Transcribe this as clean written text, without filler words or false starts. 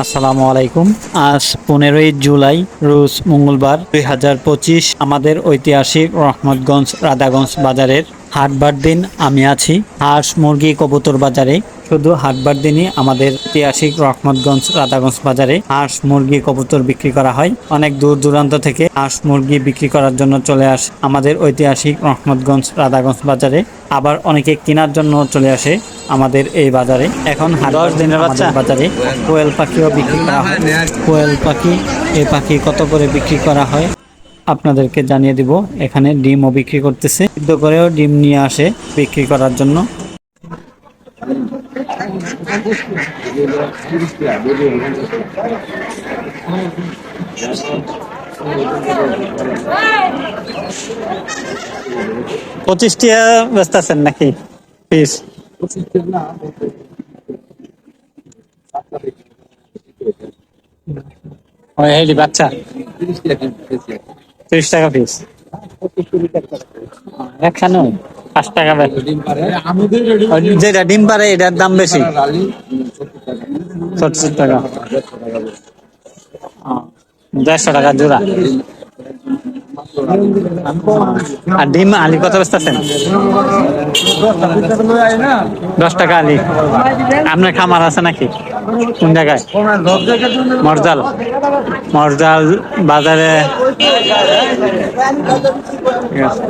আসসালামু আলাইকুম। আজ 15ই জুলাই, রোজ মঙ্গলবার 2025। আমাদের ঐতিহাসিক রহমতগঞ্জ রাধাগঞ্জ বাজারের হাটবার দিন আমি আছি হাঁস মুরগি কবুতর বাজারে। শুধু হাটবার দিনই আমাদের ঐতিহাসিক রহমতগঞ্জ রাধাগঞ্জ বাজারে হাঁস মুরগি কবুতর বিক্রি করা হয়। অনেক দূর দূরান্ত থেকে হাঁস মুরগি বিক্রি করার জন্য চলে আসে আমাদের ঐতিহাসিক রহমতগঞ্জ রাধাগঞ্জ বাজারে। আবার অনেকে কেনার জন্য চলে আসে আমাদের এই বাজারে। এখন হাটবার দিনের বাজারে কোয়েল পাখিও বিক্রি করা হয়। কোয়েল পাখি, এই পাখি কত করে বিক্রি করা হয় আপনাদেরকে জানিয়ে দিব। এখানে ডিমও বিক্রি করতেছে, সিদ্ধ করেও ডিম নিয়ে আসে বিক্রি করার জন্য। পঁচিশটিয়া ব্যস্ত আছেন নাকি পিস? ওই হেডি বাচ্চা 30 টাকা পিস। একখানে 5 টাকা। যেটা ডিম পারে এটার দাম বেশি, 70 টাকা। 150 টাকা জোড়া। আর ডিম আলি কত ব্যস্ত আছেন? 10 টাকা আলি। আপনার খামার আছে নাকি? কোন জায়গায়? মরজাল। মরজাল বাজারে। ঠিক আছে।